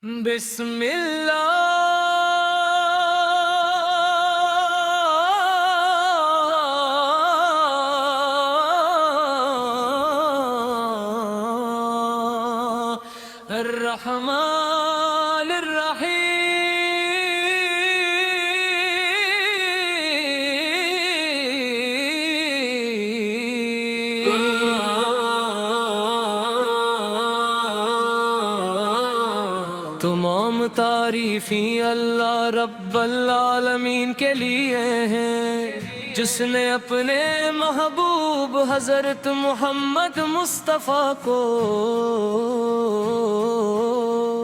بسم اللہ الرحمن الرحیم۔ تمام تعریفیں اللہ رب العالمین کے لیے ہیں، جس نے اپنے محبوب حضرت محمد مصطفیٰ کو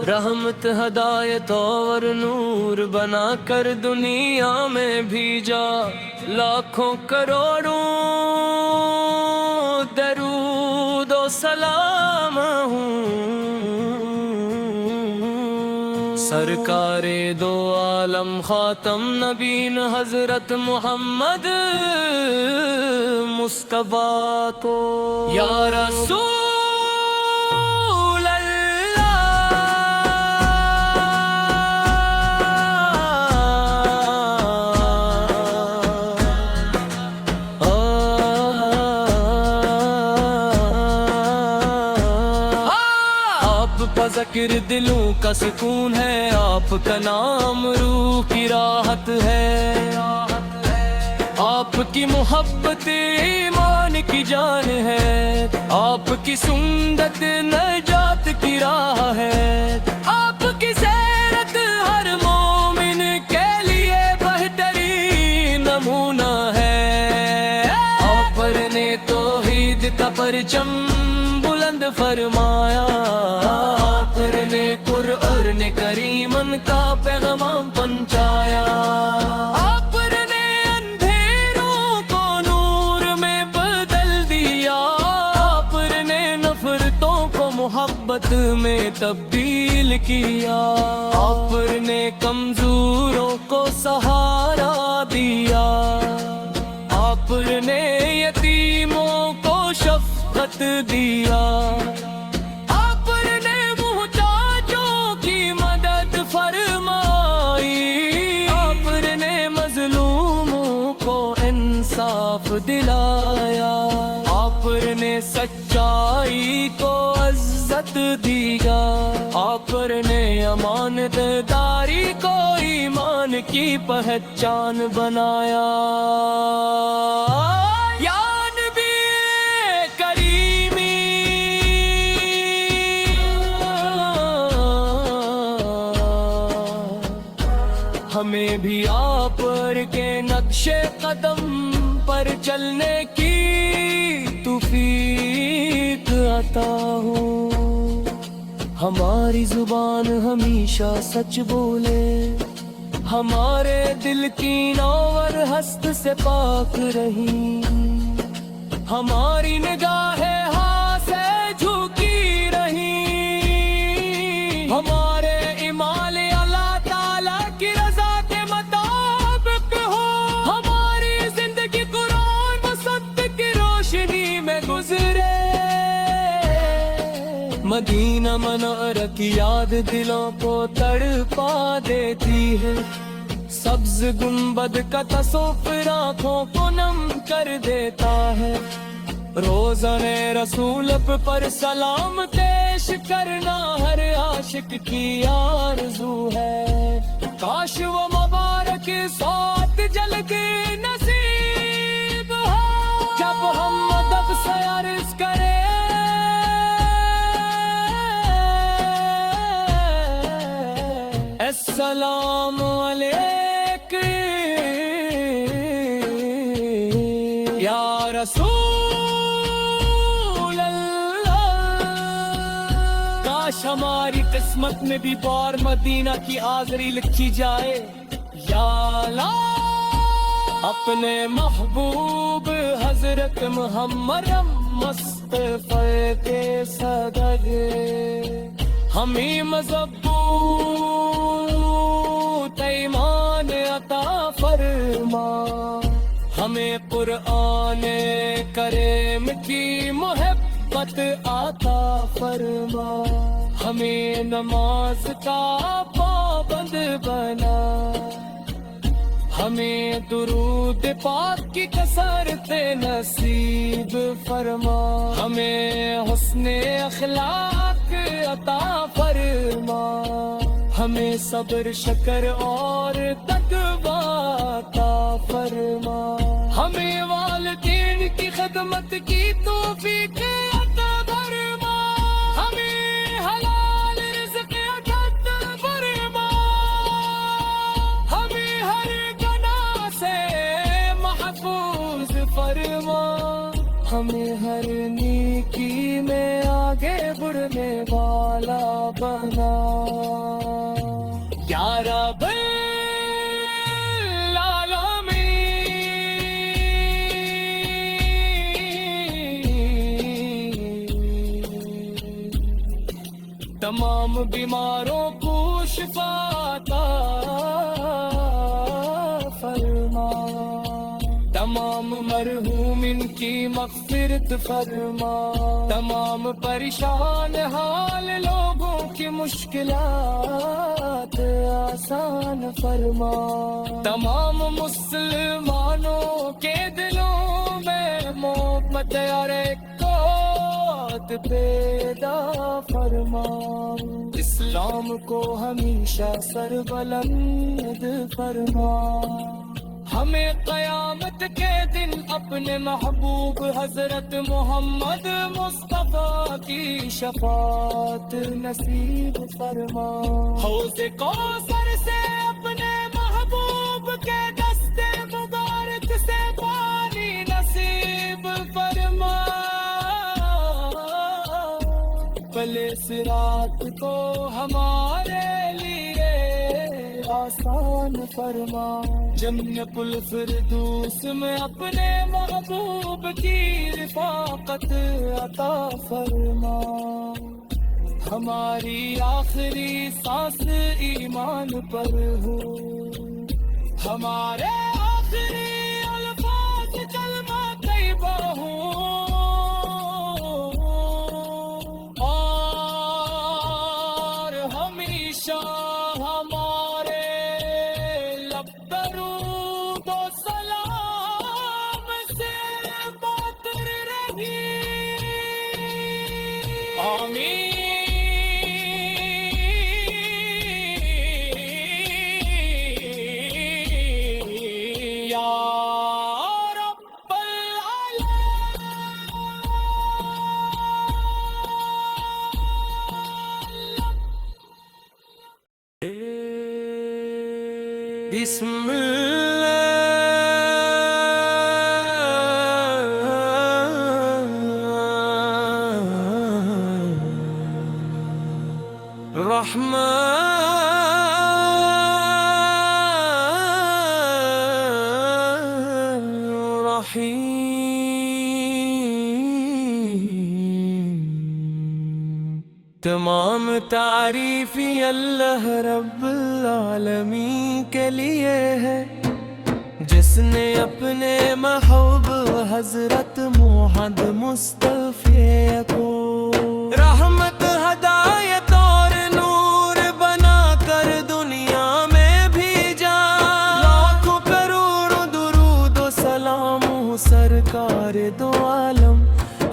رحمت، ہدایت اور نور بنا کر دنیا میں بھیجا۔ لاکھوں کروڑوں درود و سلام ہوں سرکار دو عالم خاتم نبین حضرت محمد مصطفیٰ کو۔ یا رسول اللہ آپ کا ذکر دلوں کا سکون ہے، آپ کا نام روح کی راحت ہے، آپ کی محبت ایمان کی جان ہے، آپ کی سنت نجات کی راہ ہے، آپ کی سیرت ہر مومن کے لیے بہترین نمونہ ہے۔ آپ نے توحید کا پرچم بلند فرمایا، آپ نے قرآن کریمن کا پیغام پہنچایا، آپ نے اندھیروں کو نور میں بدل دیا، آپ نے نفرتوں کو محبت میں تبدیل کیا، آپ نے کمزوروں کو سہارا دیا، آپ نے یتیموں کو شفقت دیا، آپ نے محتاجوں کی مدد فرمائی، آپ نے مظلوموں کو انصاف دلایا، آپ نے سچائی کو عزت دیا، آپ نے امانت داری کو ایمان کی پہچان بنایا۔ یا نبی کریمی ہمیں بھی آپ کے نقش قدم پر چلنے کی توفیق عطا ہو، ہماری زبان ہمیشہ سچ بولے، ہمارے دل کی نور حسد سے پاک رہی، ہماری نگاہ ہاں سے جھکی رہی، ہمارے اعمال اللہ تعالیٰ کی رضا کے مطابق ہو، ہماری زندگی قرآن و سنت کی روشنی میں گزرے۔ مدینہ منورہ کی یاد دلوں کو تڑپا دیتی ہے، سبز گنبد کا تصور آنکھوں کو نم کر دیتا ہے، روزن رسول پر سلام پیش کرنا ہر عاشق کی آرزو ہے، کاش وہ مبارک ساتھ جلدی نصیب ہو، جب ہم ادب سے عرض کریں السلام علیکم یا رسول اللہ۔ کاش ہماری قسمت میں بھی بار مدینہ کی حاضری لکھی جائے، یا اللہ اپنے محبوب حضرت محمد مصطفیٰ کے صدقے ہمیں مضبوط ایمان عطا فرما، ہمیں قرآن کریم کی محبت عطا فرما، ہمیں نماز کا ہمیں درود پاک کی کثرت نصیب فرما، ہمیں حسن اخلاق عطا فرما، ہمیں صبر شکر اور تقوی عطا فرما، ہمیں والدین کی خدمت کی توفیق عطا فرما، ہمیں حلال رزق عطا فرما، ہمیں ہر گناہ سے محفوظ فرما، ہمیں ہر نیکی میں آگے بڑھنے والا بنا، یا رب تمام بیماروں کو شفا عطا فرما، تمام مرحومین کی مغفرت فرما، تمام پریشان حال لوگوں کی مشکلات آسان فرما، تمام مسلمانوں کے دلوں میں محبت اور پیدا فرما، اسلام کو ہمیشہ سربلند فرما، ہمیں قیامت کے دن اپنے محبوب حضرت محمد مصطفیٰ کی شفاعت نصیب فرما، حوض کوثر سے اپنے محبوب کے دستے مبارک سے پانی نصیب فرما، پلے صراط کو ہمارے لیے آسان فرما، جنت الفردوس میں اپنے محبوب کی رفاقت عطا فرما، ہماری آخری سانس ایمان پر ہو، ہمارے آخری الفاظ کلمہ طیبہ ہوں، ہمارے لب درود و سلام سے باطر رہی، آمین یا رب العالمین۔ بسم تمام تعریف اللہ رب العالمین کے لیے ہے، جس نے اپنے محبوب حضرت محمد مصطفیٰ کو رحمت ہدایت اور نور بنا کر دنیا میں بھیجا، لاکھوں کروڑوں درود و سلام سرکار دو عالم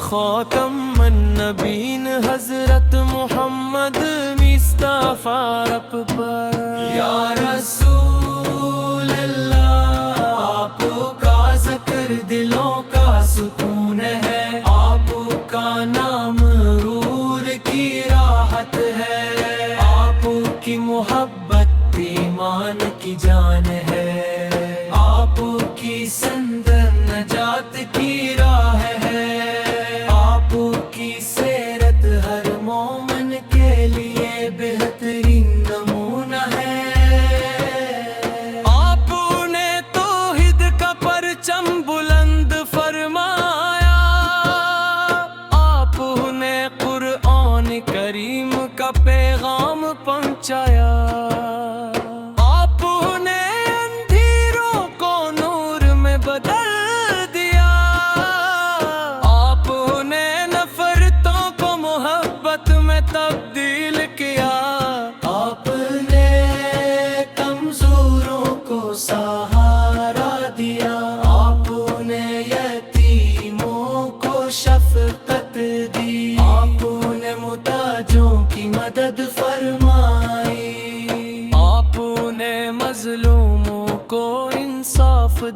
خاتم النبیین حضرت محمد مصطفیٰ رب پر۔ یا رسول اللہ آپ کا ذکر دلوں کا سکون ہے، آپ کا نام روح کی راحت ہے، آپ کی محبت ایمان کی جان ہے، آپ کی سند نجات کی راہ ہے، کی سیرت ہر مومن کے لیے بہترین نمونہ ہے، آپ نے توحید کا پرچم بلند فرمایا، آپ نے قرآن کریم کا پیغام پہنچایا، آپ نے اندھیروں کو نور میں بدل تبدیل کیا، آپ نے کمزوروں کو سہارا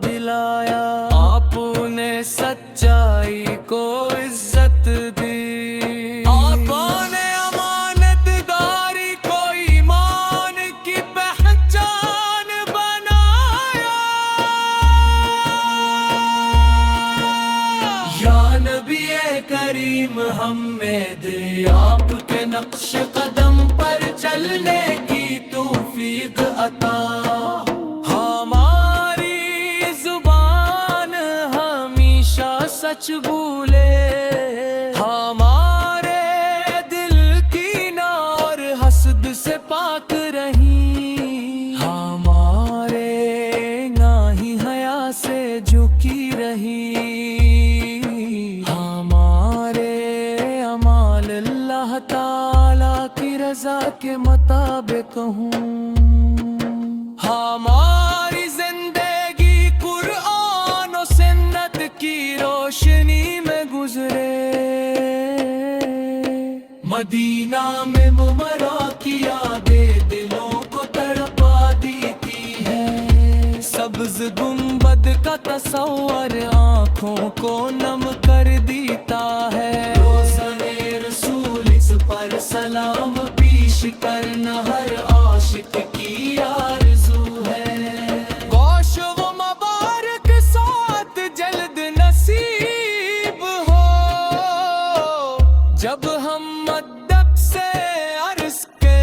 دلایا، آپ نے سچائی کو عزت دی، آپ نے امانت داری کو ایمان کی پہچان بنایا۔ یا نبی کریم ہمیں دے آپ کے نقش قدم پر چلنے کی توفیق عطا، ہماری زبان ہمیشہ سچ بولے، ہمارے دل کینہ اور حسد سے پاک رہی، ہمارے ناہی حیا سے جھکی رہی، ہمارے اعمال اللہ تعالی کی رضا کے مطابق ہوں، ہماری زندگی قرآن و سنت کی روشنی میں گزرے، مدینہ میں ممرا کی یادیں دلوں کو تڑپا دیتی ہے، سبز گنبد کا تصور آنکھوں کو نم کر دیتا ہے، روزن رسول اس پر سلام پیش کرنا ہر عاشق کی آرزو ہے، گوش و مبارک ساتھ جلد نصیب ہو، جب ہم مدب سے عرض کے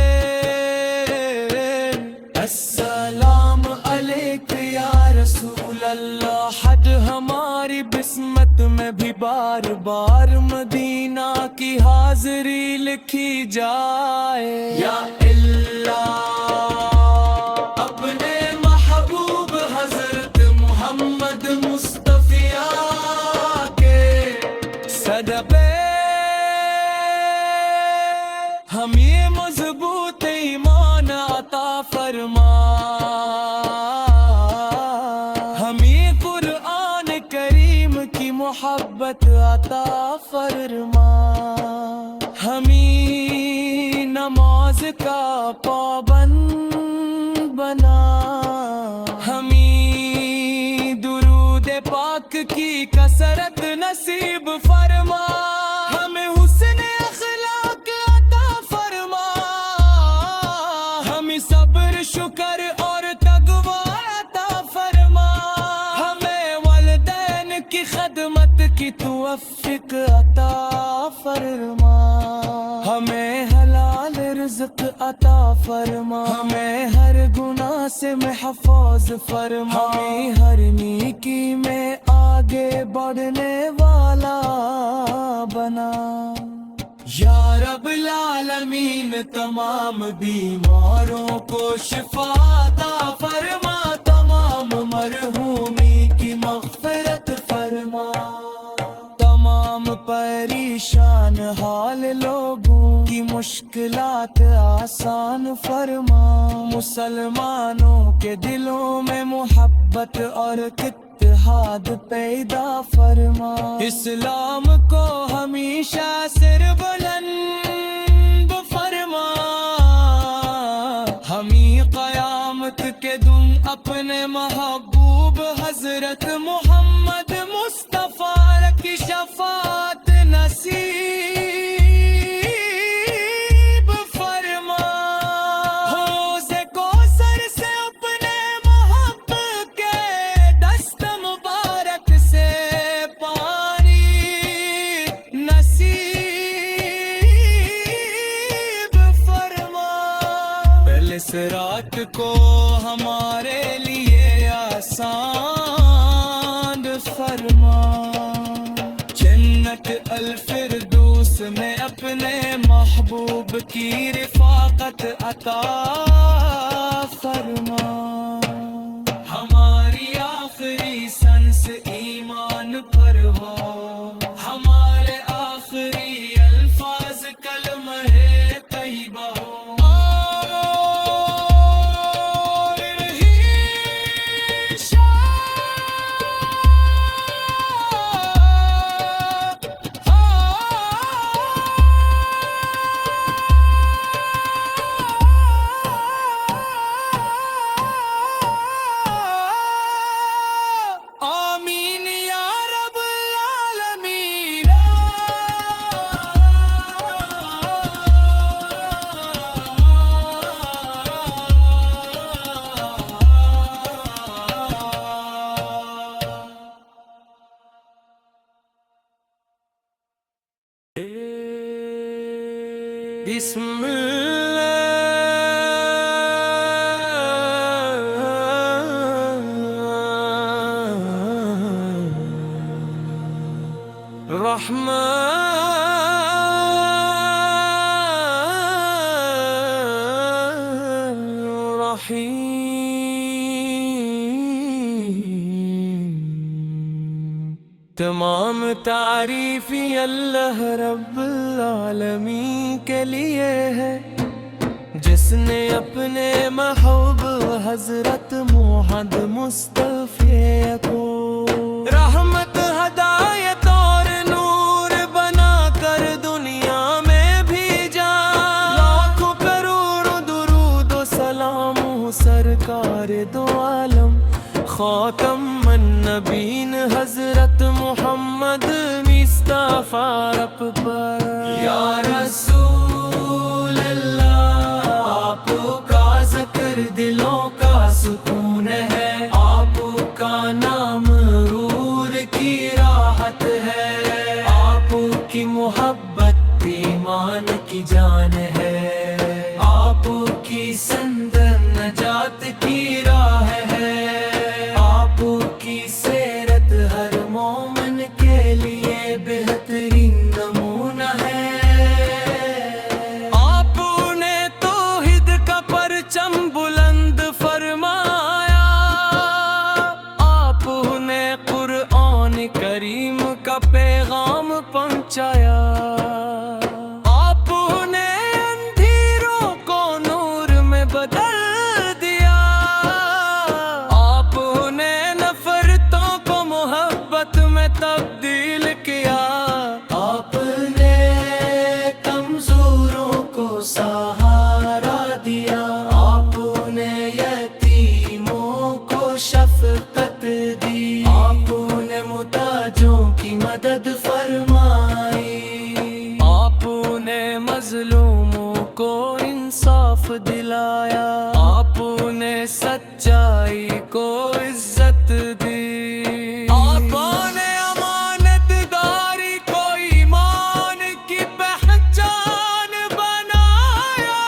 السلام علیک یا رسول اللہ، حد ہماری بسمت میں بھی بار بار مدینہ کی حاضری لکھی جائے، یا اللہ اپنے محبوب حضرت محمد مصطفیٰ کے صدقے ہم یہ مضبوط ایمان عطا فرما، ہمیں قرآن کریم کی محبت عطا فرما، ہمیں نماز کا پابند بنا، ہمیں درود پاک کی کثرت نصیب فرما، ہمیں حسن اخلاق عطا فرما، ہمیں صبر شکر اور تقوی عطا فرما، ہمیں والدین کی خدمت کی توفیق عطا فرما، ہمیں حلال رزق عطا فرما، ہمیں ہر گناہ سے محفوظ فرما، ہمیں ہر نیکی میں آگے بڑھنے والا بنا، یا رب العالمین تمام بیماروں کو شفا عطا فرما، تمام مرحومی کی مغفرت فرما، تمام پریشان حال لوگوں کی مشکلات آسان فرما، مسلمانوں کے دلوں میں محبت اور اتحاد پیدا فرما، اسلام کو ہمیشہ سر بلند فرما، ہمیں قیامت کے دن اپنے محبوب حضرت محمد مصطفیٰ کی شفاعت نصیب فرما، حوض کوثر سے اپنے محبت کے دست مبارک سے پانی نصیب فرما، پہلے صراط کو ہمارے لیے آسان فرما، جنت الفردوس میں اپنے محبوب کی رفاقت عطا فرما، ہماری آخری سنس ایمان پر ہو، ہمارے آخری الفاظ کلمہ طیبہ ہو، بسم اللہ الرحمن الرحیم۔ تمام تعریف اللہ رب العالمین کے لیے ہے، جس نے اپنے محبوب حضرت محمد مصطفی کو رحمت ہدایت اور نور بنا کر دنیا میں بھیجا۔ لاکھوں کروڑوں درود و سلام سرکار دو عالم خاتم النبیین حضرت محمد مصطفیٰ رب پر۔ یا رسول اللہ آپ کا ذکر دلوں کا سکون ہے، آپ کا نام روح کی راحت ہے، آپ کی محبت ایمان کی جان ہے، آپ کی سند نجات کی راہ ہے، آپ کی سیرت ہر مومن کے لیے بہترین نمونہ ہے۔ آپ نے توحید کا پرچم بلند فرمایا، آپ نے قرآن کریم کا پیغام پہنچایا، آپ نے اندھیروں کو نور میں بدل دیا، آپ نے نفرتوں کو محبت میں تبدیل کیا، آپ نے کمزوروں کو سہارا دیا، آپ نے یتیموں کو شفقت دی، آپ نے محتاجوں کی مدد فرمائی، آپ نے مظلوموں کو انصاف دلایا، آپ نے سچائی کو عزت دی، آپ نے امانت داری کو ایمان کی پہچان بنایا۔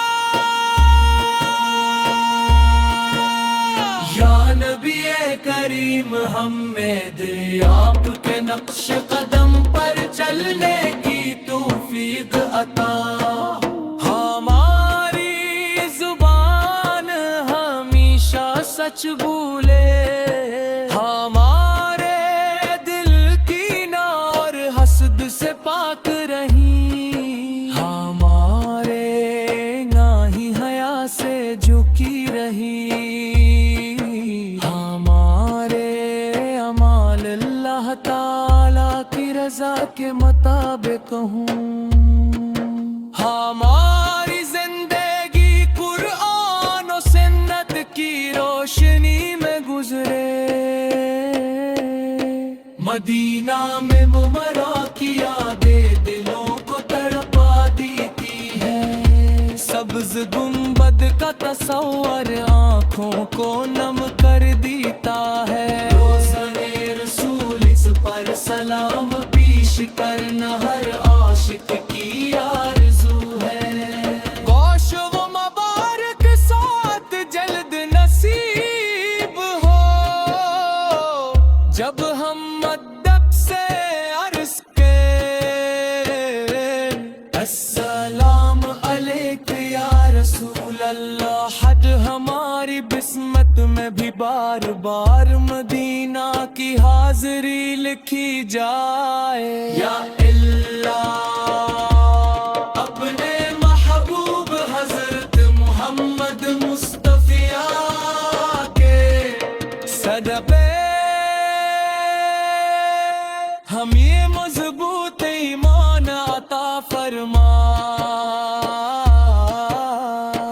یا نبی کریم ہمیں دے آپ کے نقش قدم پر چلنے کی توفیق عطا، ہماری زبان ہمیشہ سچ بولے، ہمارے دل کینہ اور حسد سے پاک رہیں، ہمارے گاہی حیا سے جھکی رہی، ہمارے اعمال اللہ تعالی کی رضا کے مطابق ہوں، ہماری زندگی قرآن و سنت کی روشنی میں گزرے، مدینہ میں ممرا کی یادیں دلوں کو تڑپا دیتی ہے، سبز گنبد کا تصور آنکھوں کو نم کر دیتا ہے، روزن رسول اس پر سلام پیش کرنا ہر عاشق کی آرزو ہے، گوش و مبارک ساتھ جلد نصیب ہو، جب ہم ادب سے عرض کے السلام علیک یا رسول اللہ، حج ہماری بسمت میں بھی بار بار مدینہ کی حاضری لکھی جائے، یا اللہ اپنے محبوب حضرت محمد مصطفی کے صدقے ہم یہ مضبوط ایمان عطا فرما،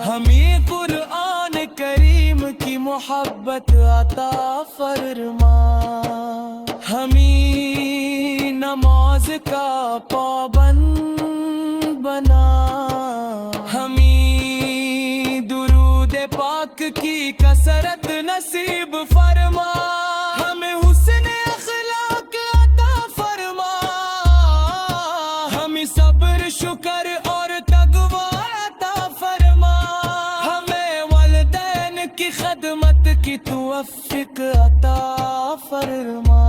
ہمیں قرآن کریم کی محبت عطا فرما، ہمیں نماز کا پابند بنا، ہمیں درود پاک کی کثرت نصیب فرما، ہمیں حسن اخلاق عطا فرما، ہمیں صبر شکر اور تقوی کی خدمت کی توفیق عطا فرما،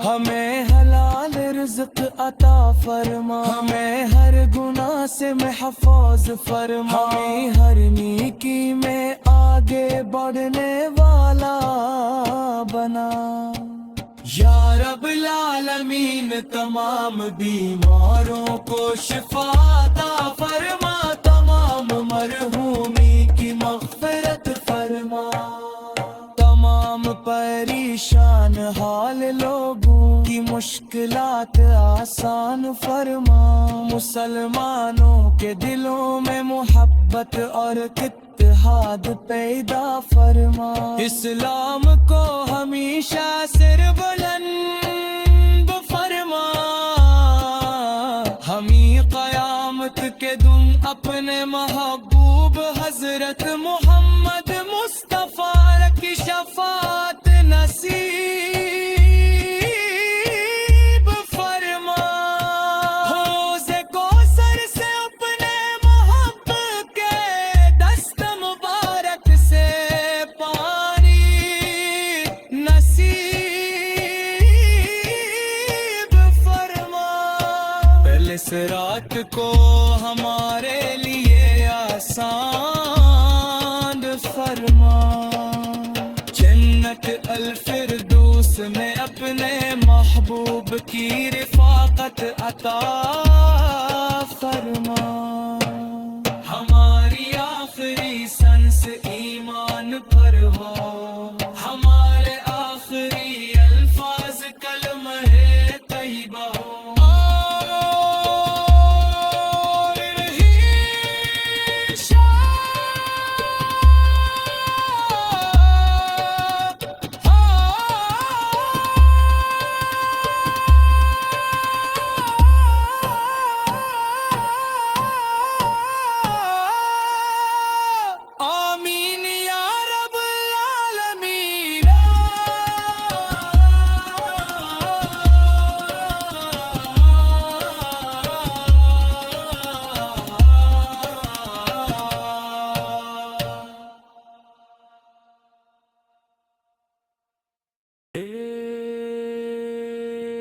ہمیں حلال رزق عطا فرما، ہمیں ہر گناہ سے محفوظ فرما، ہمیں ہر نیکی میں آگے بڑھنے والا بنا۔ یا رب العالمین تمام بیماروں کو شفا عطا فرما، تمام مرحومی کی مغفرت فرما، تمام پریشان حال لوگوں کی مشکلات آسان فرما، مسلمانوں کے دلوں میں محبت اور اتحاد پیدا فرما، اسلام کو ہمیشہ سر بلند فرما، ہمیں قیامت کے دن اپنے محبوب حضرت محمد مصطفیٰ کی شفاعت نصیب فرما، حوض کوثر سے اپنے محبت کے دست مبارک سے پانی نصیب فرما، پہلے صراط کو ہمارے لیے آسان فرما، جنت الفردوس میں اپنے محبوب کی رفاقت عطا فرما، ہماری آخری سانس ایمان پر ہو، ہمارے آخری الفاظ کلمہ طیبہ ہو،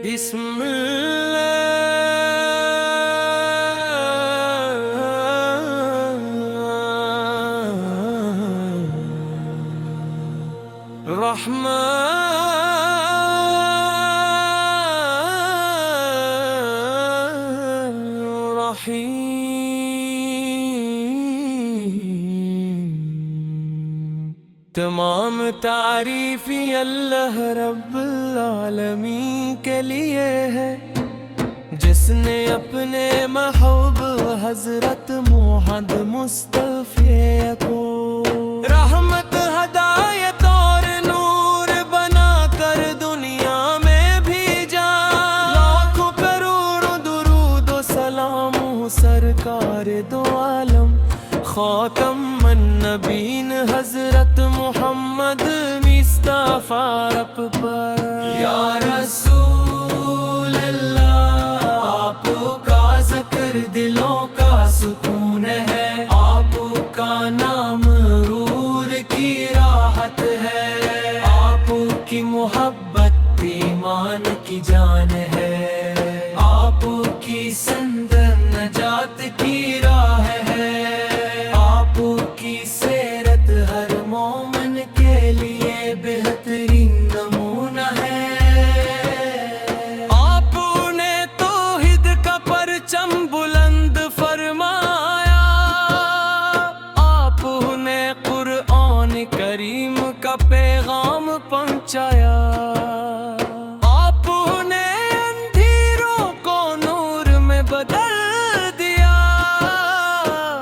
بسم تمام تعریف اللہ رب العالمین کے لیے ہے، جس نے اپنے محبوب حضرت محمد مصطفیٰ کو رحمت ہدایت اور نور بنا کر دنیا میں بھیجا، لاکھوں کروڑوں درود و سلام سرکار دو عالم خاتم النبیین حضرت محمد مصطفیٰ رب پر۔ یا رسول اللہ آپ کا ذکر دلوں کا سکون ہے، آپ کا نام روح کی راحت ہے، آپ کی محبت ایمان کی جان ہے، آپ کی سند نجات کی راہ ہے، آپ کی سیرت ہر مومن کے لیے بہترین نمونہ ہے، آپ نے توحید کا پرچم بلند فرمایا، آپ نے قرآن کریم کا پیغام پہنچایا، آپ نے اندھیروں کو نور میں بدل دیا،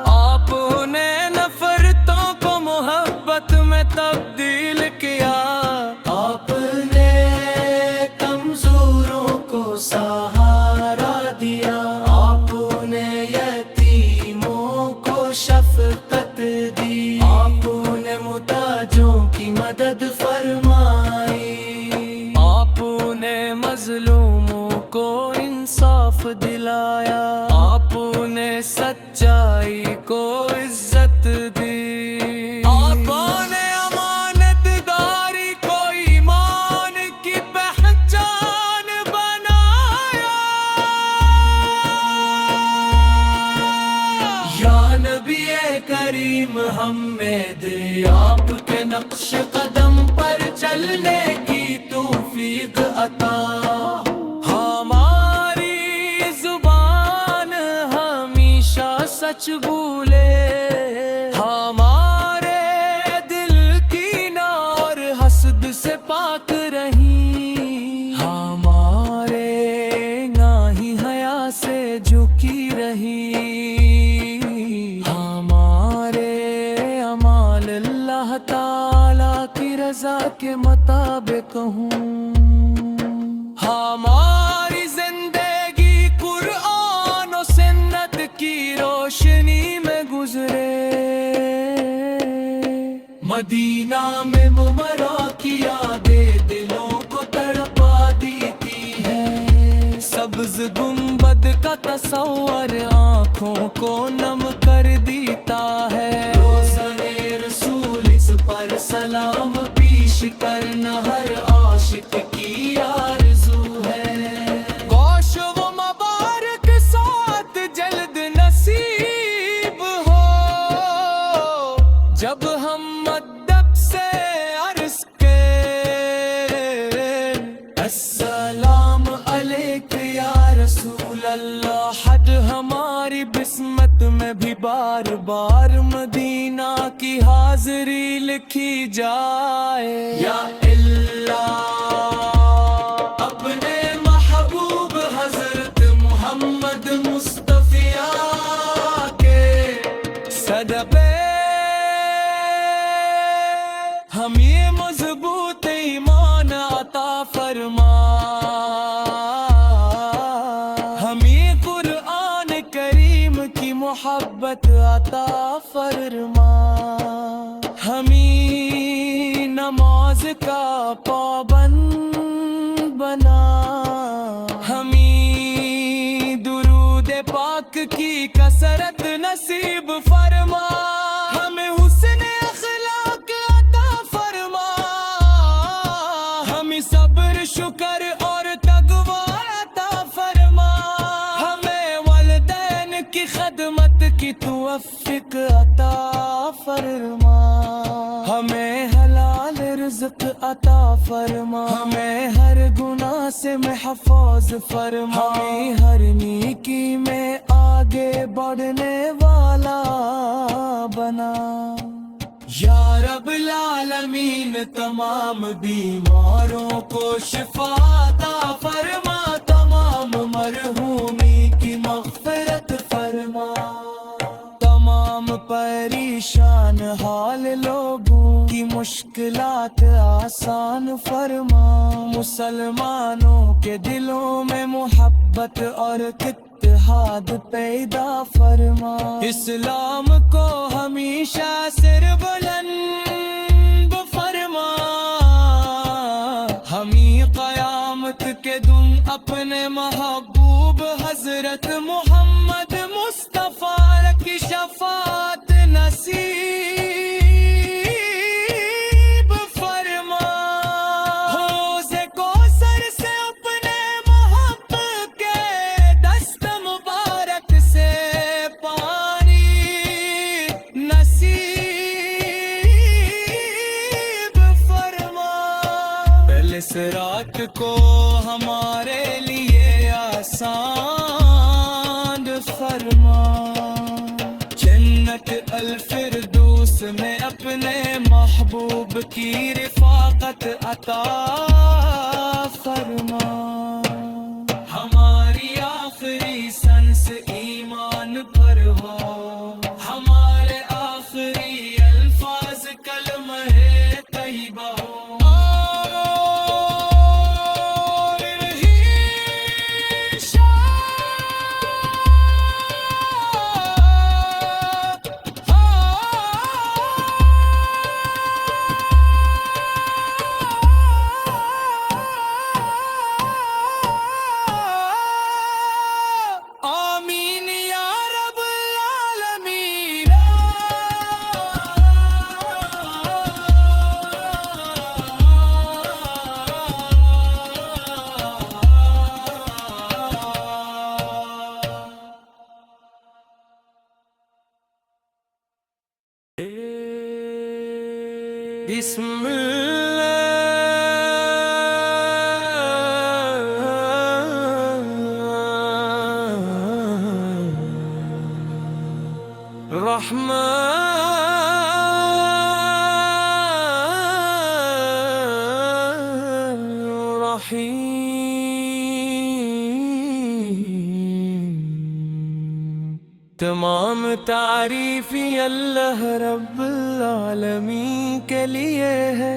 آپ نے نفرتوں کو محبت میں تبدیل کیا، آپ نے کمزوروں کو سہارا دیا، آپ نے یتیموں کو شفقت دی، آپ نے محتاجوں کی مدد فرمائی، کریم ہمیں دے آپ کے نقش قدم پر چلنے کی توفیق عطا. ہماری زبان ہمیشہ سچ بولے، ہمارے دل کی نا اور حسد سے پاک رہی، ہمارے گاہی حیا سے جھکی رہی، ہمارے اعمال اللہ تعالی کی رضا کے مطابق ہوں، ہماری زندگی قرآن و سنت کی روشنی میں گزرے. مدینہ میں ممرا کی یادیں دلوں کو تڑپا دیتی ہے، سبز گنبد کا تصور آنکھوں کو نم کر دیتا ہے. روزہ رسول اس پر سلام پیش کرنا ہر عاشق کی آرزو ہے. گوش و مبارک ساتھ جلد نصیب ہو، جب ہم مدب سے عرض کے السلام علیک یا رسول اللہ. حد ہماری بسمت میں بھی بار بار مدینہ کی حاضری لکھی جائے. یا اللہ اپنے محبوب حضرت محمد مصطفیٰ کے صدقے ہمیں مضبوط ایمان عطا فرما، ہمیں قرآن کریم کی محبت عطا فرما، ہمیں نماز کا پابند بنا، ہمیں درود پاک کی کثرت نصیب فرما، ہمیں حسن اخلاق عطا فرما، ہمیں صبر شکر اور تقوی عطا فرما، ہمیں والدین کی خدمت کی توفیق عطا فرما، ہمیں حلال رزق عطا فرما، ہمیں ہر گناہ سے محفوظ فرما، ہمیں ہر نیکی میں آگے بڑھنے والا بنا. یا رب العالمین تمام بیماروں کو شفا عطا فرما، تمام مرحومی کی مغفرت فرما، تمام پریشان حال لوگوں کی مشکلات آسان فرما، مسلمانوں کے دلوں میں محبت اور اتحاد پیدا فرما، اسلام کو ہمیشہ سر بلند فرما، ہمیں قیامت کے دن اپنے محبوب حضرت محمد مصطفیٰ کی شفاعت نصیب فرما. حوض کوثر سے اپنے محبت کے دست مبارک سے پانی نصیب فرما. پہلے صراط کو ہمارے لیے آسان فرما، جنت الفردوس میں اپنے محبوب کی رفاقت عطا فرما. ہماری آخری سنس ایمان پر ہو، ہمارے آخری الفاظ کلمہ طیبہ ہو. آمین یا رب العالمین. بسم اللہ الرحمن الرحیم۔ تمام تعریف اللہ رب العالمین کے لیے ہے،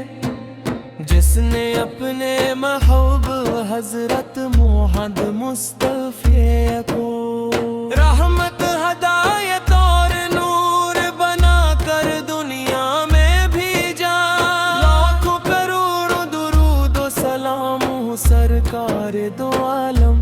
جس نے اپنے محبوب حضرت محمد مصطفی کو رحمت، ہدایت اور نور بنا کر دنیا میں بھیجا۔ لاکھوں کروڑوں درود و سلام سرکار دو عالم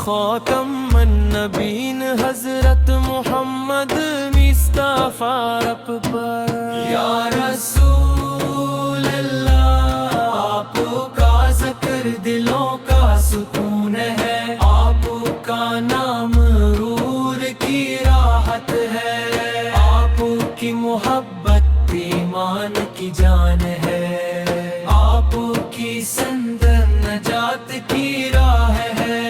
خاتم النبیین حضرت محمد مصطفیٰ رب پر۔ یا رسول اللہ، آپ کا ذکر دلوں کا سکون ہے، آپ کا نام روح کی راحت ہے، آپ کی محبت ایمان کی جان ہے، آپ کی سند نجات کی راہ ہے،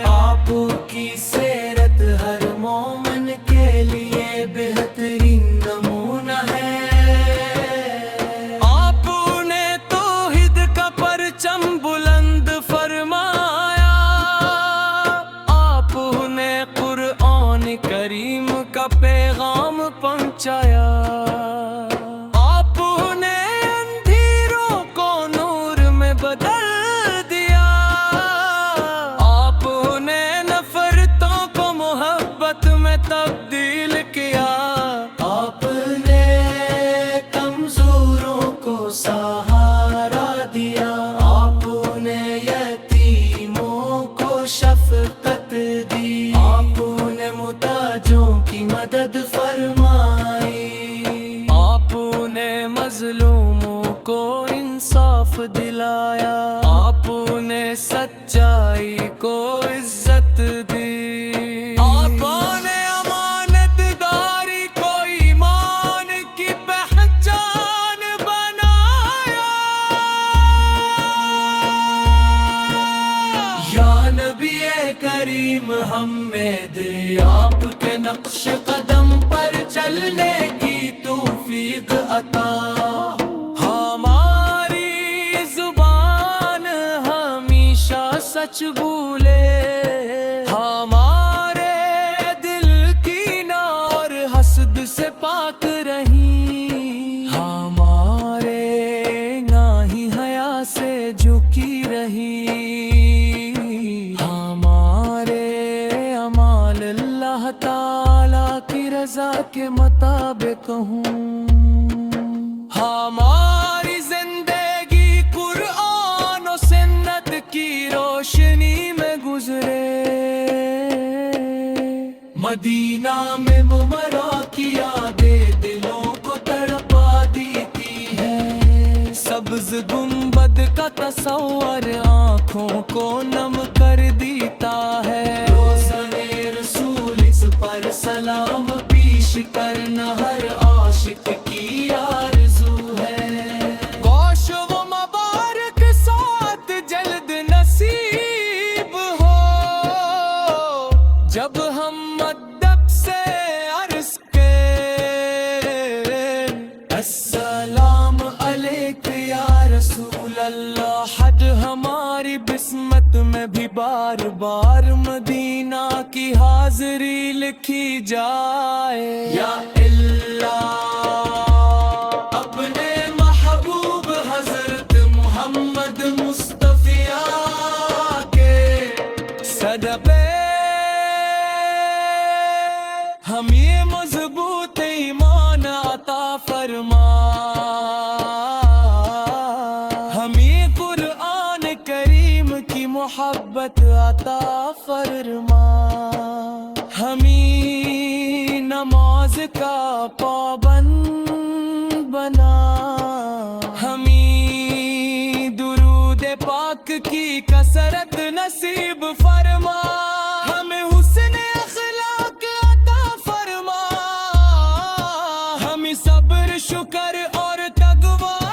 آپ کی سیرت ہر مومن کے لیے بہترین نمونہ ہے۔ آپ نے توحید کا پرچم بلند فرمایا، آپ نے قرآن کریم کا پیغام پہنچایا، آپ نے اندھیروں کو نور میں بدل دیا، آپ نے نفرتوں کو محبت میں تبدیل کیا، آپ نے کمزوروں کو سہارا دیا، آپ نے یتیموں کو شفقت دی، آپ نے محتاجوں کی مدد فرمائی، آپ نے مظلوموں کو انصاف دلایا، آپ نے سچائی کو عزت دی، آپ نے امانت داری کو ایمان کی پہچان بنایا۔ یا نبی کریم ہمیں دے آپ کے نقش قدم پر چلنے کی توفیق عطا، ہماری زبان ہمیشہ سچ بولے، ہمارے دل کینہ اور حسد سے پاک رہی، ہمارے ناہی حیا سے جھکی رہی، ہمارے اعمال اللہ تعالی کی رضا کے مطابق ہوں، ہماری زندگی قرآن و سنت کی روشنی میں گزرے، مدینہ میں ممرا کی یادیں دلوں کو تڑپا دیتی ہے، سبز گنبد کا تصور آنکھوں کو نم کر دیتا ہے، روزن رسول اس پر سلام پیش کرنا ہر عاشق کی آرزو ہے، گوش و مبارک ساتھ جلد نصیب ہو، جب ہم ادب سے عرض کے السلام علیک یا رسول اللہ، حد ہماری بسمت میں بھی بار بار مدینہ کی حاضری لکھی جائے، یا اللہ اپنے محبوب حضرت محمد مصطفی کے صدقے ہم یہ مضبوط ایمان عطا فرما، ہم یہ قرآن کریم کی محبت عطا فرما، ہمیں نماز کا پابند بنا، ہمیں درود پاک کی کثرت نصیب فرما، ہمیں حسن اخلاق عطا فرما، ہمیں صبر شکر اور تقوی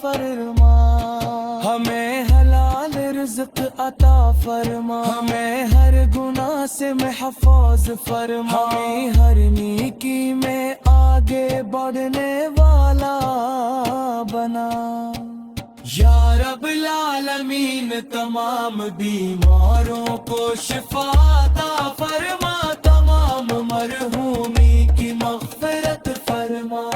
فرما، ہمیں حلال رزق عطا فرما، ہمیں ہر گناہ سے محفوظ فرما، ہمیں ہر نیکی میں آگے بڑھنے والا بنا۔ یا رب العالمین تمام بیماروں کو شفا عطا فرما، تمام مرحومی کی مغفرت فرما،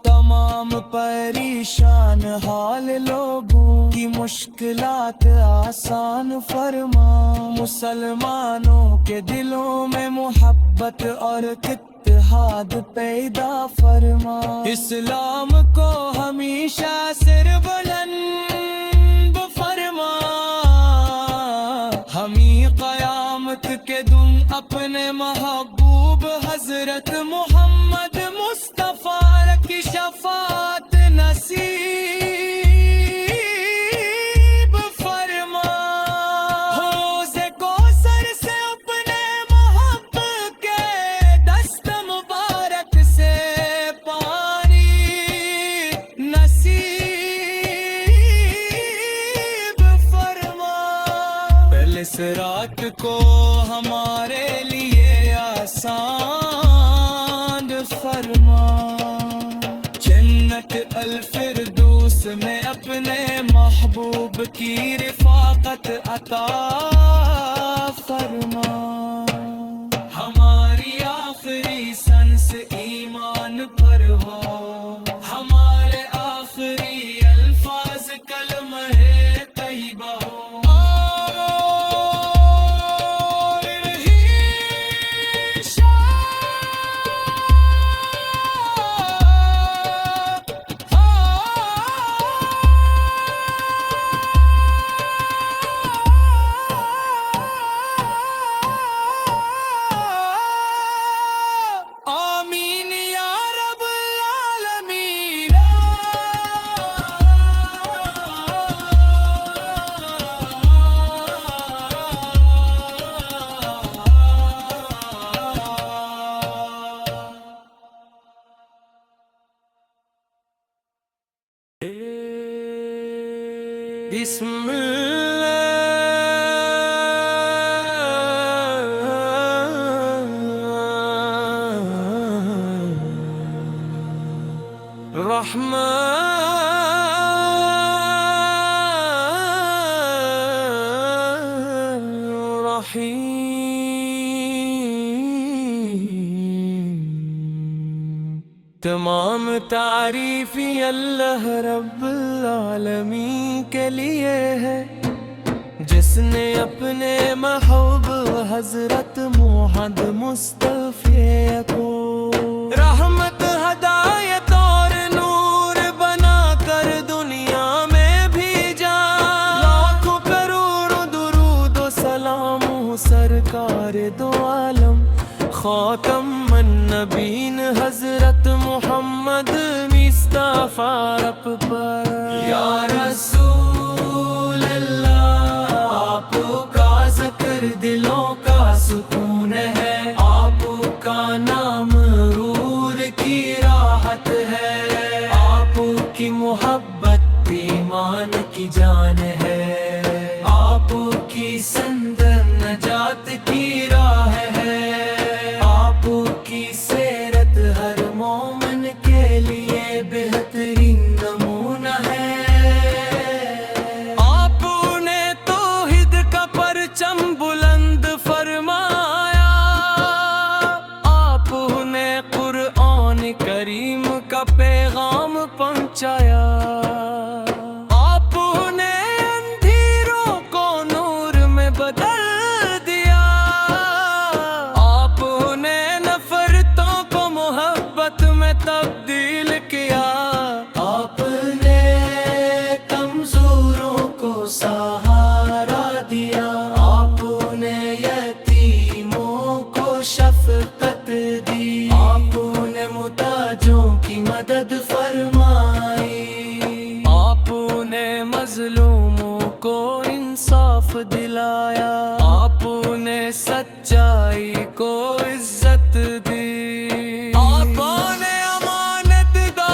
تمام پریشان حال لوگوں کی مشکلات آسان فرما، مسلمانوں کے دلوں میں محبت اور اتحاد پیدا فرما، اسلام کو ہمیشہ سر بلند فرما، ہمیں قیامت کے دن اپنے محبوب حضرت محمد مصطفیٰ کی شفاعت نصیب فرما، حوض کوثر سے اپنے محبت کے دست مبارک سے پانی نصیب فرما، پہلے صراط کو ہمارے لیے آسان فرما، جنت الفردوس میں اپنے محبوب کی رفاقت عطا فرما، ہماری آخری سنس ایمان پر ہو، ہمارے آخری الفاظ کلمہ طیبہ ہو، بسم اللہ الرحمن الرحیم، تمام تعریف اللہ رب العالمین کے لیے ہے، جس نے اپنے محبوب حضرت محمد مصطفیٰ کو رحمت ہدایت اور نور بنا کر دنیا میں بھیجا، لاکھوں کروڑوں درود و سلام سرکار دو عالم خاتم النبیین حضرت محمد مصطفیٰ رب پر۔ یا رسول اللہ آپ کا ذکر دلوں کا سکون ہے، آپ کا نام روح کی راحت ہے، آپ کی محبت ایمان کی جان ہے، آپ کی سندر نجات کی راہ ہے، آپ کی سیرت ہر مومن کے لیے بہترین نمونہ ہے، آپ نے توحید کا پرچم بلند فرمایا، آپ نے قرآن کریم کا پیغام پہنچایا، آپ نے اندھیروں کو نور میں بدل دیا، آپ نے نفرتوں کو محبت میں تبدیل کیا، آپ نے کمزوروں کو سہارا دیا، آپ نے یتیموں کو شفقت دی، آپ نے محتاجوں کی مدد فرمائی، آپ نے مظلوموں کو انصاف دلایا، آپ نے سچائی کو عزت دی، آپ نے امانت دار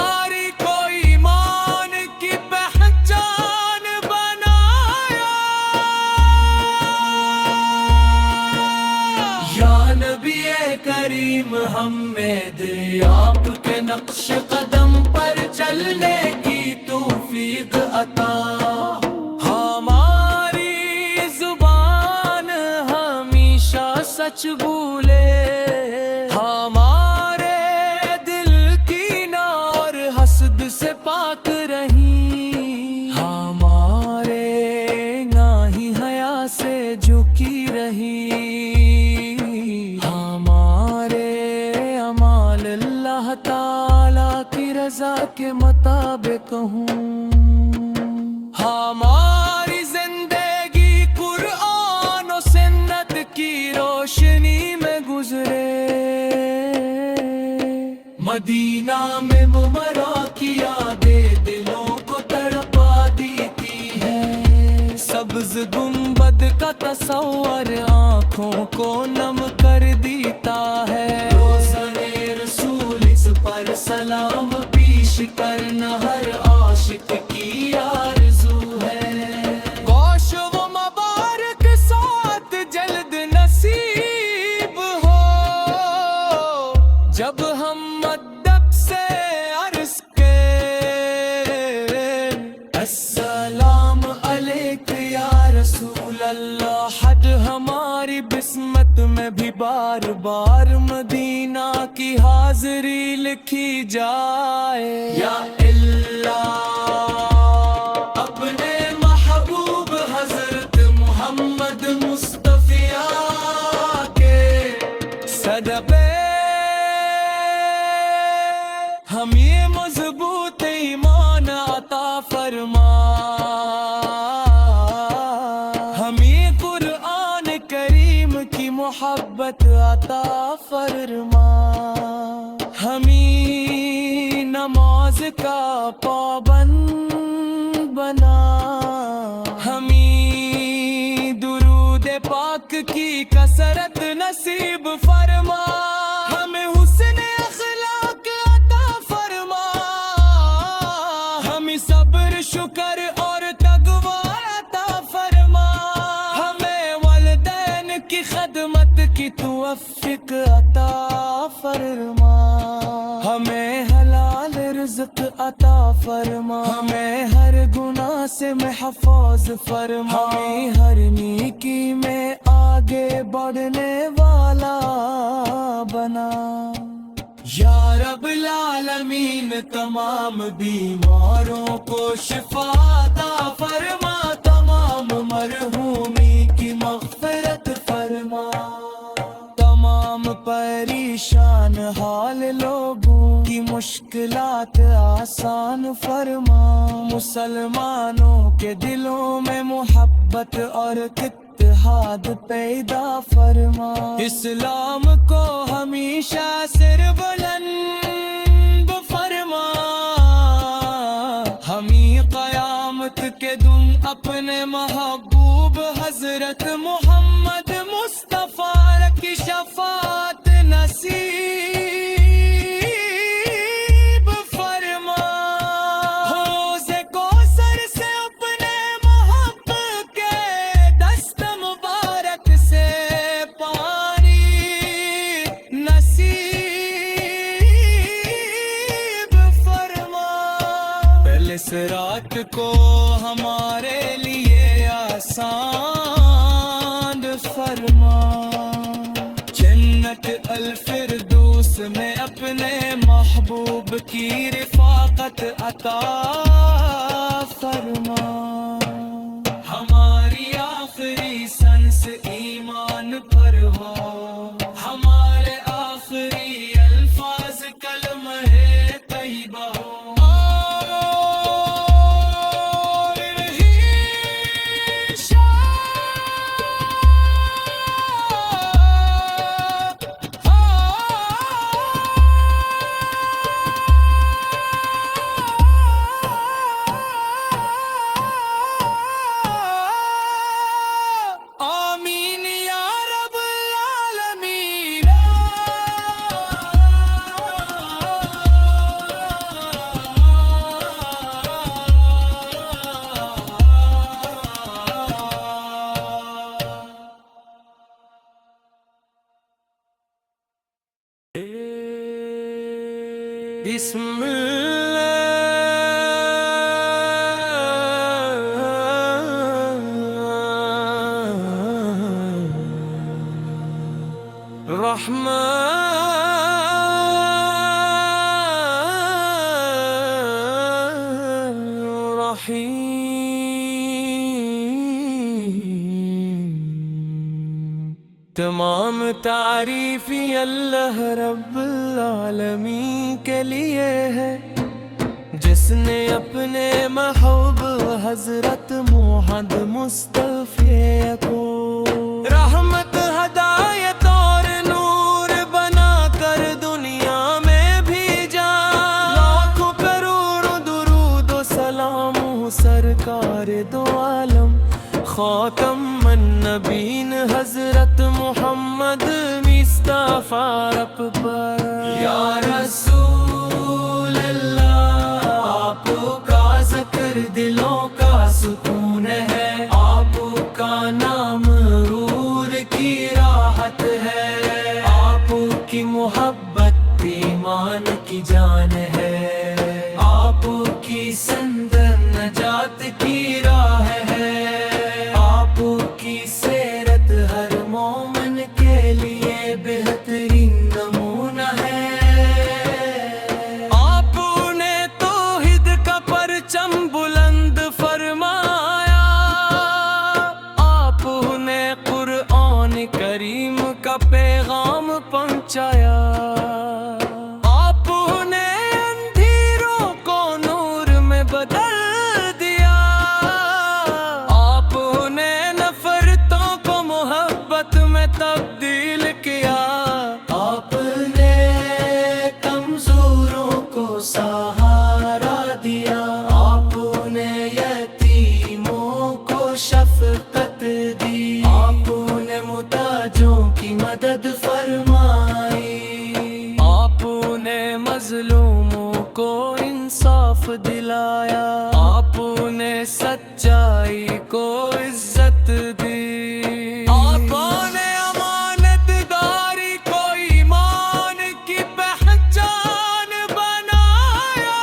کریم ہمیں دے آپ کے نقش قدم پر چلنے کی توفیق عطا۔ ہماری زبان ہمیشہ سچ بولے، ہمارے دل کینہ اور حسد سے پاک رہی، ہمارے ناہی حیا سے جھکی رہی، ہمارے اعمال اللہ تعالی کی رضا کے مطابق ہوں، ہماری زندگی قرآن و سنت کی روشنی میں گزرے، مدینہ میں ممرا کی یادیں دلوں کو تڑپا دیتی ہے، سبز گنبد کا تصور آنکھوں کو نم کر دیتا ہے، روزن رسول اس پر سلام پیش کرنا ہر عاشق کی آرزو ہے، گوش و مبارک ساتھ جلد نصیب ہو، جب ہم ادب سے عرض کے السلام علیک یا رسول اللہ، حد ہماری بسمت میں بھی بار بار مدینہ کی حاضری لکھی جائے، یا اللہ اپنے محبوب حضرت محمد مصطفیٰ کے صدقے ہمیں مضبوط ایمان عطا فرما، ہمیں قرآن کریم کی محبت عطا فرما، ہمیں نماز کا پابند بنا، ہمیں درود پاک کی کثرت نصیب فرما، ہمیں حسن اخلاق عطا فرما، ہمیں صبر شکر اور تقوی عطا فرما، ہمیں والدین کی خدمت کی توفیق عطا فرما، ہمیں حلال رزق عطا فرما، ہمیں ہر گناہ سے محفوظ فرما، ہمیں ہر نیکی میں آگے بڑھنے والا بنا، یا رب العالمین تمام بیماروں کو شفا عطا فرما، تمام مرحومی کی مغفرت فرما، تمام پریشان حال لوگوں کی مشکلات آسان فرما، مسلمانوں کے دلوں میں محبت اور اتحاد پیدا فرما، اسلام کو ہمیشہ سر بلند فرما، ہمیں قیامت کے دن اپنے محبوب حضرت محمد مصطفیٰ کی شفاعت نصیب فرما، حوض کوثر سے اپنے محبت کے دست مبارک سے پانی نصیب فرما، پہلے صراط کو ہمارے لیے آسان فرما، جنت الفردوس میں اپنے محبوب کی رفاقت عطا فرما، ہماری آخری سانس ایمان پر ہو، ہمارے آخری الفاظ کلمہ طیبہ ہو، آمین یا رب العالمین۔ بسم اللہ الرحمن الرحیم۔ تمام تعریف اللہ رب العالمین کے لیے ہے، جس نے اپنے محبوب حضرت محمد مصطفی کو رحمت، ہدایت اور نور بنا کر دنیا میں بھیجا۔ لاکھوں کروڑوں درود و سلام سرکار دو عالم خاتم النبیین حضرت محمد مصطفیٰ رب پر۔ یا رسول اللہ، آپ کا ذکر دلوں کا سکون ہے، آپ کا نام روح کی راحت ہے، آپ کی محبت ایمان کی جان ہے، آپ کی سند نجات کی راہ ہے، آپ کی سیرت ہر مومن کے لیے بہترین نمونہ ہے۔ آپ نے توحید کا پرچم بلند فرمایا، آپ نے قرآن کریم کا پیغام پہنچایا، آپ نے اندھیروں کو نور میں بدل دیا، آپ نے نفرتوں کو محبت میں تبدیل کیا، آپ نے کمزوروں کو سہارا دیا، آپ نے یتیموں کو شفقت دی، آپ نے محتاجوں کی مدد فرمائی، آپ نے مظلوموں کو انصاف دلایا، آپ نے سچائی کو عزت دی، آپ نے امانت داری کو ایمان کی پہچان بنایا۔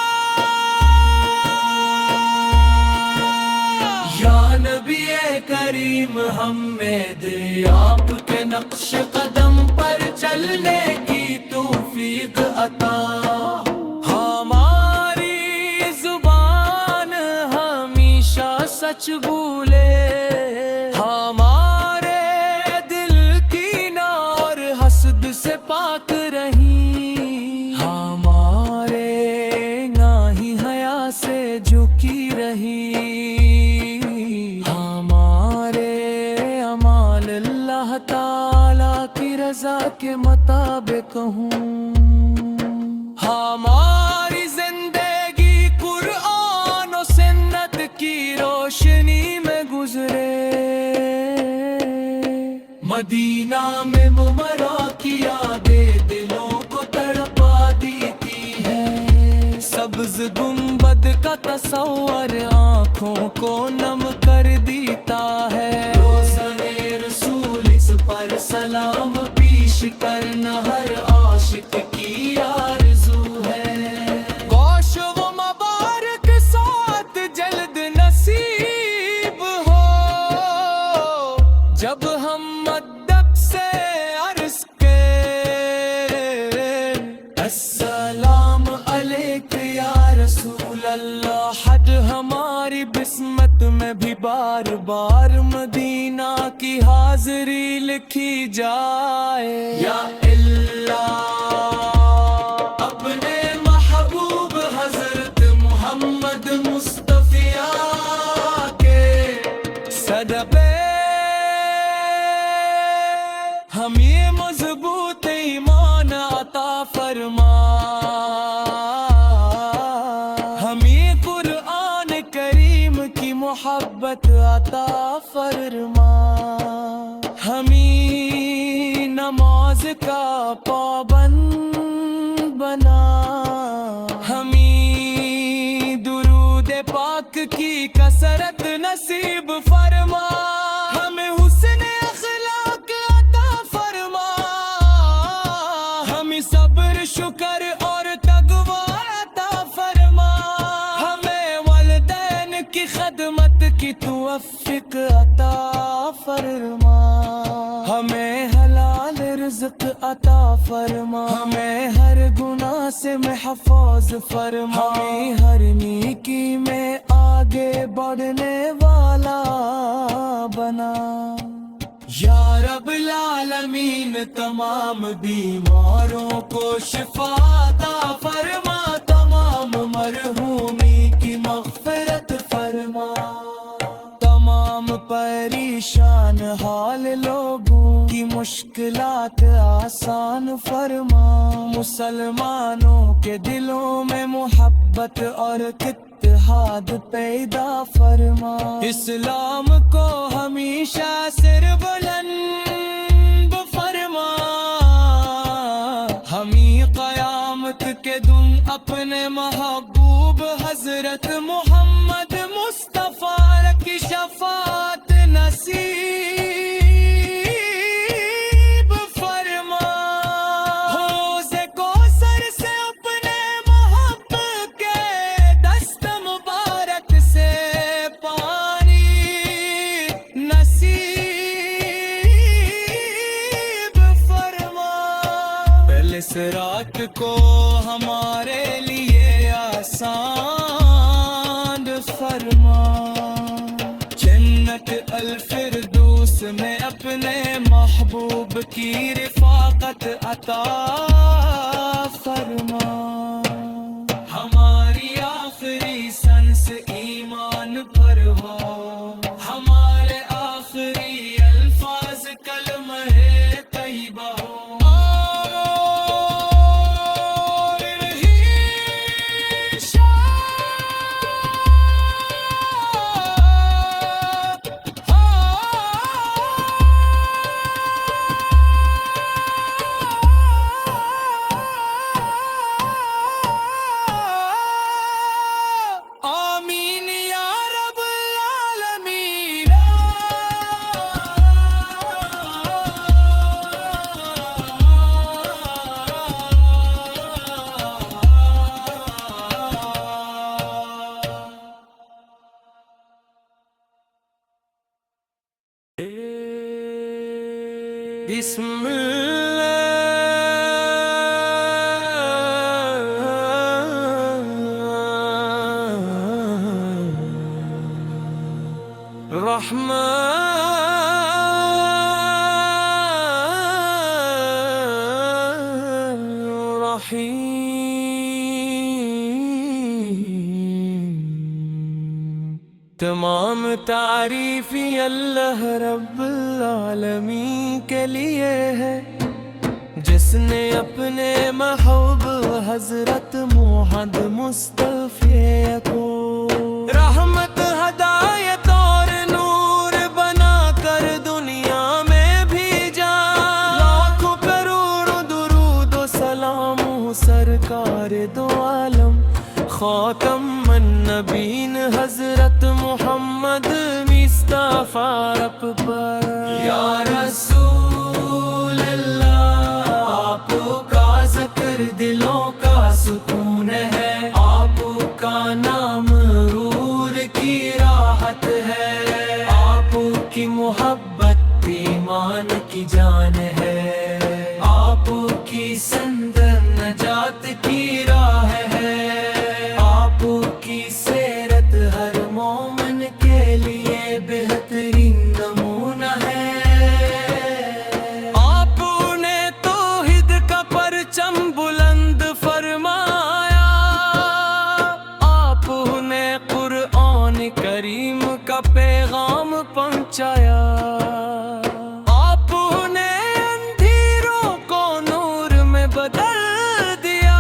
یا نبی کریم، ہمیں دے آپ کے نقش قدم پر چلنے کی توفیق عطا، ہماری زبان ہمیشہ سچ بولے، ہمارے دل کینہ اور حسد سے پاک رہی، ہمارے ناہی حیا سے جھکی رہی، ہمارے اعمال اللہ تعالی کی رضا کے مطابق ہوں، ہماری زندگی قرآن و سنت کی روشنی میں گزرے، مدینہ میں ممرا کی یادیں دلوں کو تڑپا دیتی ہے، سبز گنبد کا تصور آنکھوں کو نم کر دیتا ہے، روزن رسول اس پر سلام پیش کرنا ہر عاشق کی آرزو ہے، گوش و مبارک ساتھ جلد نصیب ہو، جب ہم ادب سے عرض کے السلام علیک یا رسول اللہ، حد ہماری بسمت میں بھی بار بار مدینہ کی حاضری لکھی جائے۔ یا اللہ، اپنے محبوب حضرت محمد مصطفیٰ کے صدقے ہم یہ مضبوط ایمان عطا فرما، ہم یہ قرآن کریم کی محبت عطا فرما، ہمیں نماز کا پابند بنا، ہمیں درود پاک کی کثرت نصیب فرما، ہمیں حسن اخلاق عطا فرما، ہمیں صبر شکر اور تقوی فرما، ہمیں حلال رزق عطا فرما، ہمیں ہر گناہ سے محفوظ فرما، ہمیں ہر نیکی میں آگے بڑھنے والا بنا۔ یا رب العالمین تمام بیماروں کو شفا عطا فرما، تمام مرحومی کی مغفرت فرما، تمام پریشان حال لوگوں کی مشکلات آسان فرما، مسلمانوں کے دلوں میں محبت اور اتحاد پیدا فرما، اسلام کو ہمیشہ سر بلند فرما، ہمیں قیامت کے دن اپنے محبوب حضرت محمد مصطفیٰ کی شفاعت نصیب فرما، حوض کوثر سے اپنے محبت کے دست مبارک سے پانی نصیب فرما، پہلے صراط کو ہمارے لیے آسان فرما، جنت الفردوس میں اپنے محبوب کی رفاقت عطا فرما، ہماری آخری سنس ایمان پر ہو، ہمارے آخری الفاظ کلمہ طیبہ ہو، بسم اللہ الرحمن الرحیم، تمام تعریف اللہ رب العالمین کے لیے ہے، جس نے اپنے محبوب حضرت محمد مصطفیٰ کو رحمت ہدایت اور نور بنا کر دنیا میں بھیجا، لاکھوں کروڑوں درود و سلام سرکار دو عالم خاتم النبیین حضرت محمد مصطفیٰ رب پر۔ یا رسول اللہ آپ کا ذکر دلوں کا سکون ہے، آپ کا نام روح کی راحت ہے، آپ کی محبت ایمان کی جان ہے، آپ کی سند نجات کی راہ ہے، آپ کی سیرت ہر مومن کے لیے بہترین نمونہ ہے، آپ نے توحید کا پرچم بلند فرمایا، آپ نے قرآن کریم کا پیغام پہنچایا، آپ نے اندھیروں کو نور میں بدل دیا،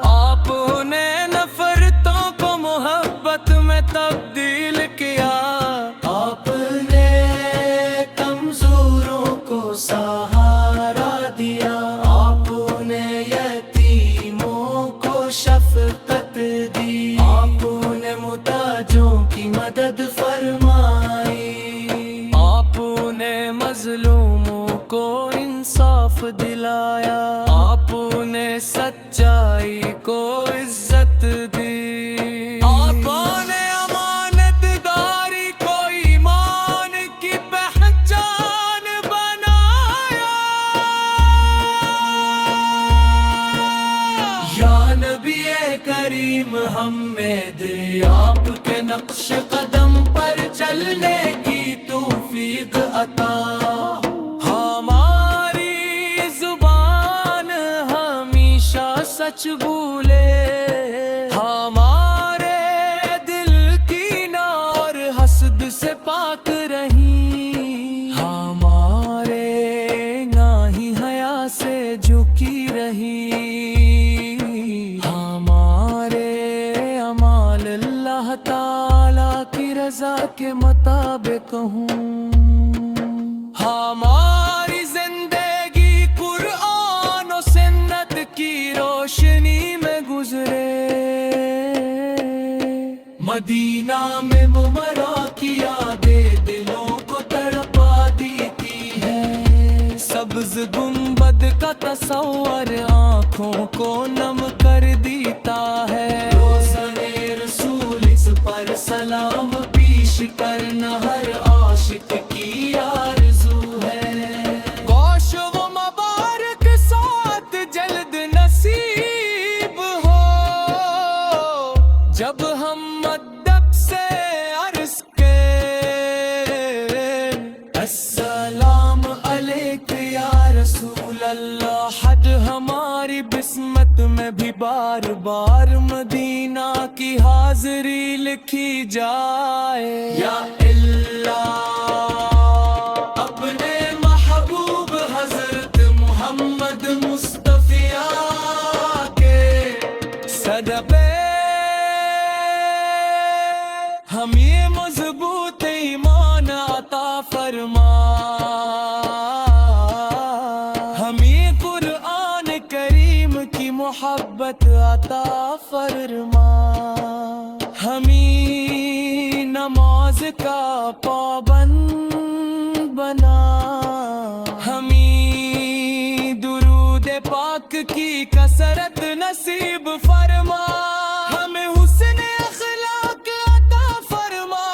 آپ نے نفرتوں کو محبت میں تبدیل کیا، آپ نے کمزوروں کو سہارا دیا، آپ نے یتیموں کو شفقت دی، آپ نے محتاجوں کی مدد فرمائی، آپ نے مظلوموں کو انصاف دلایا، آپ نے سچائی کو عزت دی، آپ نے امانت داری کو ایمان کی کریم ہمیں دے آپ کے نقش قدم پر چلنے کی توفیق عطا۔ ہماری زبان ہمیشہ سچ بولے، ہمارے دل کینہ اور حسد سے پاک رہی، ہمارے ناہی حیا سے جھکی رہی، ہمارے اعمال اللہ تعالی کی رضا کے مطابق ہوں، ہماری زندگی قرآن و سنت کی روشنی میں گزرے، مدینہ میں ممرا کی یادیں دلوں کو تڑپا دیتی ہے، سبز گنبد کا تصور آنکھوں کو نم کر دیتا ہے، روزن رسول اس پر سلام پیش کرنا ہر عاشق کی آرزو ہے، گوش و مبارک ساتھ جلد نصیب ہو، جب ہم ادب سے عرض کے السلام علیک یا رسول اللہ، حد ہماری بسمت میں بھی بار بار مدینہ کی حاضری لکھی جائے، یا اللہ اپنے محبوب حضرت محمد مصطفیٰ کے صدقے ہم یہ مضبوط ایمان عطا فرما، ہمیں قرآن کریم کی محبت عطا فرما، ہمیں نماز کا پابند بنا، ہمیں درود پاک کی کثرت نصیب فرما، ہمیں حسن اخلاق عطا فرما،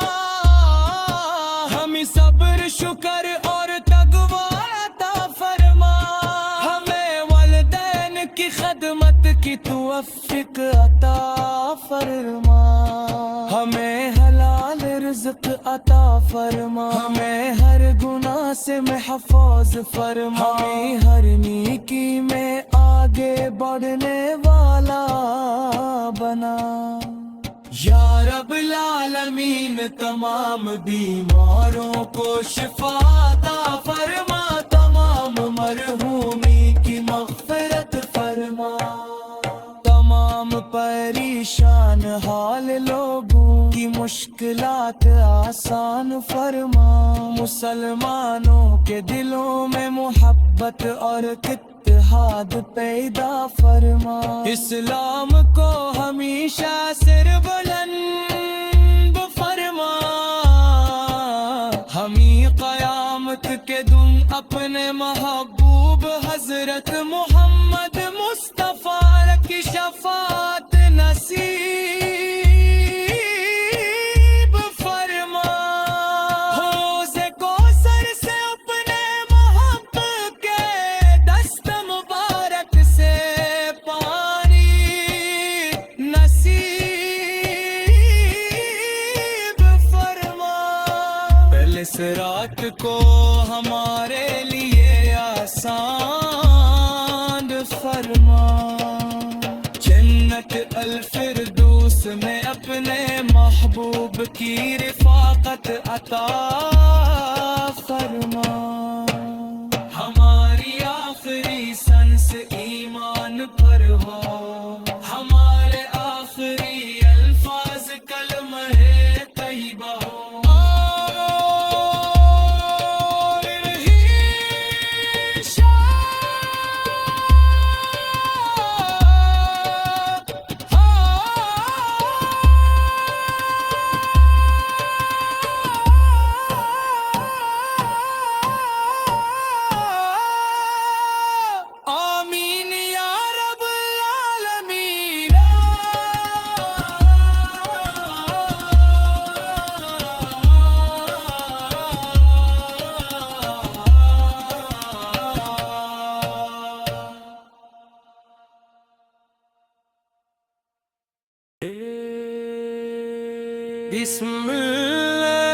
ہمیں صبر شکر اور تقوی عطا فرما، ہمیں والدین کی خدمت کی توفیق عطا فرما، ہمیں حلال رزق عطا فرما، ہمیں ہر گناہ سے محفوظ فرما، ہمیں ہر نیکی میں آگے بڑھنے والا بنا، یا رب العالمین تمام بیماروں کو شفا عطا فرما، تمام مرحومی کی مغفرت فرما، تمام پریشان حال لوگوں کی مشکلات آسان فرما، مسلمانوں کے دلوں میں محبت اور اتحاد پیدا فرما، اسلام کو ہمیشہ سر بلند فرما، ہمیں قیامت کے دن اپنے محبوب حضرت محمد مصطفیٰ کی شفاعت نصیب فرما، حوض کوثر سے اپنے محبت کے دست مبارک سے پانی نصیب فرما، پہلے صراط کو ہمارے لیے آسان فرما، جنت الفردوس میں اپنے محبوب کی رفاقت عطا فرما، ہماری آخری سنس ایمان پر ہو، ہمارے آخری الفاظ کلمہ طیبہ ہو، بسم اللہ